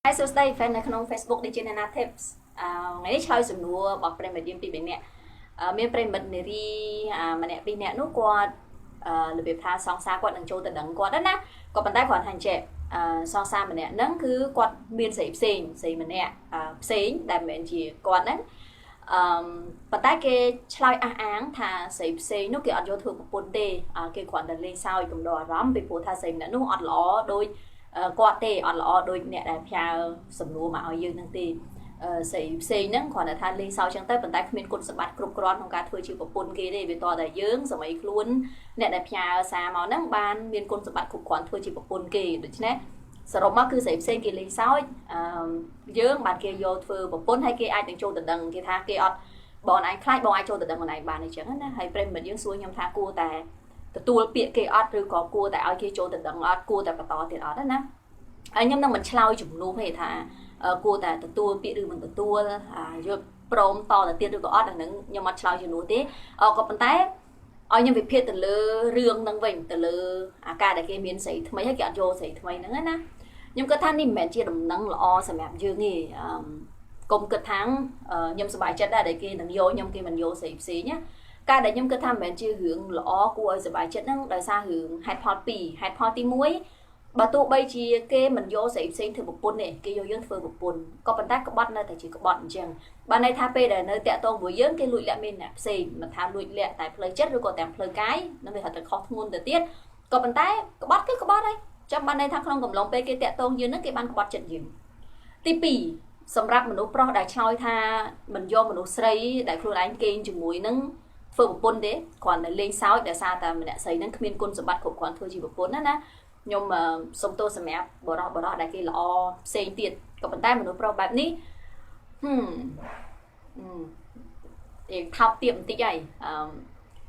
Hai số đây fan ởក្នុង Facebook ដូចជាអ្នកណា tips ថ្ងៃនេះឆ្លើយសំណួររបស់ប្រិមិត្តយើងពីរនាក់មានប្រិមិត្តនារីម្នាក់ពីរនាក់នោះគាត់របៀបថាសង្សារគាត់នឹងចូលទៅដឹងគាត់ណាក៏ប៉ុន្តែគាត់ថាចេះសង្សារម្នាក់ហ្នឹងគឺគាត់មានស្រីផ្សេងស្រីម្នាក់ផ្សេងដែលមិនមែនជាគាត់ហ្នឹងប៉ុន្តែគេឆ្លើយអះអាងថាស្រីផ្សេងនោះគេអត់យកធ្វើប្រពន្ធទេគេគ្រាន់តែលេងសើចកំដរអារម្មណ៍ពីព្រោះថាស្រីម្នាក់នោះអត់ល្អដូចគាត់ទេអត់ល្អដូចអ្នកដែលផ្ញើសំណួរមកឲ្យយើងហ្នឹងទេស្រីផ្សេងហ្នឹងគ្រាន់តែថាលេងសើចចឹងទៅប៉ុន្តែគ្មានគុណសម្បត្តិគ្រប់គ្រាន់ក្នុងការធ្វើជាប្រពន្ធគេទេវាតតែយើងសម័យខ្លួនអ្នកដែលផ្ញើសារមកហ្នឹងបានមានគុណសម្បត្តិគ្រប់គ្រាន់ធ្វើជាប្រពន្ធគេដូច្នេះសរុបមកគឺស្រីផ្សេងគេលេងសើចយើងបានគេយកធ្វើប្រពន្ធហើយគេអាចនឹងចូលទៅដឹងគេថាគេអត់បងឯងខ្លាចបងឯងចូលទៅដឹងបងឯងបានអញ្ចឹងណាហើយប្រិមិត្តយើងសួរខ្ញុំថាគួរតែទទួលពាក្យគេអត់ឬក៏គួរតែឲ្យគេចូលទៅដឹងអត់គួរតែបន្តទៀតអត់ណាហើយខ្ញុំនឹងមិនឆ្លើយជំនួសទេថាគួរតែទទួលពាក្យឬមិនទទួលយកព្រមតទៅទៀតឬក៏អត់ហ្នឹងខ្ញុំអត់ឆ្លើយជំនួសទេក៏ប៉ុន្តែឲ្យខ្ញុំវិភាគទៅលើរឿងហ្នឹងវិញទៅលើអាការដែលគេមានស្រីថ្មីហើយគេអត់យកស្រីថ្មីហ្នឹងណាខ្ញុំគិតថានេះមិនមែនជាដំណឹងល្អសម្រាប់យើងទេកុំគិតថាខ្ញុំសប្បាយចិត្តដែរដែលគេនឹងយកខ្ញុំគេមិនយកស្រីផ្សេងណាការដែលខ្ញុំគិតថាមិនមែនជារឿងល្អគួរឲ្យសប្បាយចិត្តហ្នឹងដោយសាររឿងហេតុផល2ហេតុផលទី1បើទោះបីជាគេមិនយកស្រីផ្សេងធ្វើប្រពន្ធទេគេយកយើងធ្វើប្រពន្ធក៏ប៉ុន្តែក្បត់នៅតែជាក្បត់អញ្ចឹងបានន័យថាពេលដែលនៅតាក់ទងមួយយើងគេលួចលាក់មានអ្នកផ្សេងមិនថាលួចលាក់តែផ្លូវចិត្តឬក៏ទាំងផ្លូវកាយនឹងវាហៅតែខុសធ្ងន់ទៅទៀតក៏ប៉ុន្តែក្បត់គឺក្បត់ហើយចាំបានន័យថាក្នុងកំឡុងពេលគេតាក់ទងយើងហ្នឹងគេបានក្បត់ចិត្តយើងទី2សម្រាប់មនុស្សប្រុសដែលឆ្លើយថាមិនយកមនុស្សស្រីដែលខ្លួនឯងគេងជាមួយនឹងធ្វើប្រពន្ធទេគ្រាន់តែលេងសើចដោយសារតែម្នាក់ស្រីហ្នឹងគ្មានគុណសម្បត្តិគ្រប់គ្រាន់ធ្វើជាប្រពន្ធណាខ្ញុំសុំទោសសម្រាប់បរិះដែលគេល្អផ្សេងទៀតក៏ប៉ុន្តែមនុស្សប្រុសបែបនេះថោកទាបបន្តិចហើយ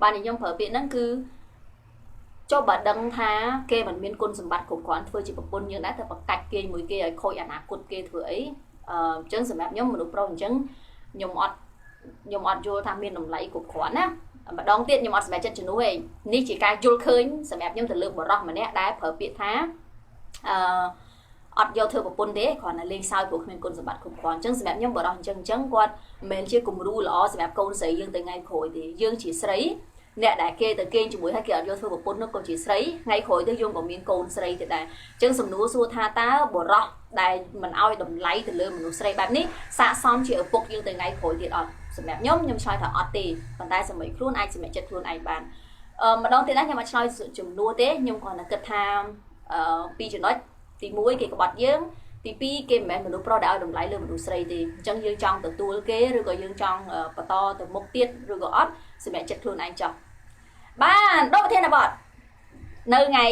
បានខ្ញុំប្រើពាក្យហ្នឹងគឺចុះបើដឹងថាគេមិនមានគុណសម្បត្តិគ្រប់គ្រាន់ធ្វើជាប្រពន្ធយើងដែរតែបកាច់គេមួយគេឲ្យខូចអនាគតគេធ្វើអីអញ្ចឹងសម្រាប់ខ្ញុំមនុស្សប្រុសអញ្ចឹងខ្ញុំអត់យល់ថាមានតម្លៃគ្រប់គ្រាន់ណាម្ដងទៀតខ្ញុំអត់សម្រេចចិត្តជំនួសទេនេះជាការយល់ឃើញសម្រាប់ខ្ញុំទៅលើបរិះម្នាក់ដែលប្រើពាក្យថាអត់យកធ្វើប្រពន្ធទេគ្រាន់តែលេងសើចព្រោះគ្មានគុណសម្បត្តិគ្រប់គ្រាន់អញ្ចឹងសម្រាប់ខ្ញុំបរិះអញ្ចឹងគាត់មិនមែនជាគំរូល្អសម្រាប់កូនស្រីយើងទៅថ្ងៃក្រោយទេយើងជាស្រីអ្នកដែលគេទៅគេងជាមួយហើយគេអត់យកធ្វើប្រពន្ធនោះក៏ជាស្រីថ្ងៃក្រោយទៅយើងក៏មានកូនស្រីទៅដែរអញ្ចឹងសំណួរសួរថាតើបរិះដែលមិនឲ្យតម្លៃទៅលើមនុស្សស្រីបែបនេះស័ក្តិសមជាឪពុកយើងទៅថ្ងៃក្រោយទៀតអត់សម្រាប់ខ្ញុំឆ្លើយថាអត់ទេប៉ុន្តែសម័យខ្លួនអាចសម្រេចចិត្តខ្លួនឯងបានម្ដងទៀតណាខ្ញុំអត់ឆ្លើយជំនួសទេខ្ញុំគ្រាន់តែគិតថាពីរចំណុចទី1គេក្បត់យើងទី2គេមិនមែនមនុស្សប្រុសដែលឲ្យតម្លៃលើមនុស្សស្រីទេអញ្ចឹងយើងចង់ទទួលគេឬក៏យើងចង់បន្តទៅមុខទៀតឬក៏អត់សម្រាប់ចិត្តខ្លួនឯងចោះបានដកប្រធានបទនៅថ្ងៃ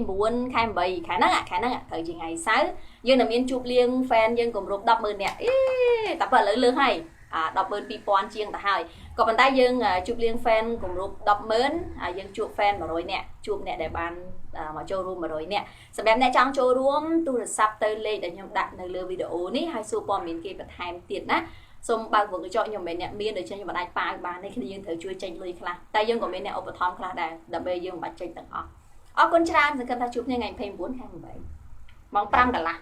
29ខែ8ខែហ្នឹងត្រូវជាថ្ងៃសៅរ៍យើងនឹងមានជួបលៀង fan យើងគម្រប់ 100000 នាក់តែបើឥឡូវលើសហើយ102000ជាងទៅហើយក៏ប៉ុន្តែយើងជួបលៀង fan គម្រប់100000ហើយយើងជួប fan 100នាក់ជួបអ្នកដែលបានមកចូលរួម100នាក់សម្រាប់អ្នកចង់ចូលរួមទូរស័ព្ទទៅលេខដែលខ្ញុំដាក់នៅលើវីដេអូនេះហើយសួរព័ត៌មានគេបន្ថែមទៀតណាសូមបើកវងកញ្ចក់ខ្ញុំមិនមែនអ្នកមានដូចខ្ញុំមិនអាចប៉ាវបានទេគ្នាយើងត្រូវជួយចេញលុយខ្លះតែយើងក៏មានអ្នកឧបត្ថម្ភខ្លះដែរដើម្បីយើងមិនបាច់ចេញទាំងអស់អរគុណច្រើនសង្ឃឹមថាជួបគ្នាថ្ងៃ29ខែ8ម៉ោង5កន្លះ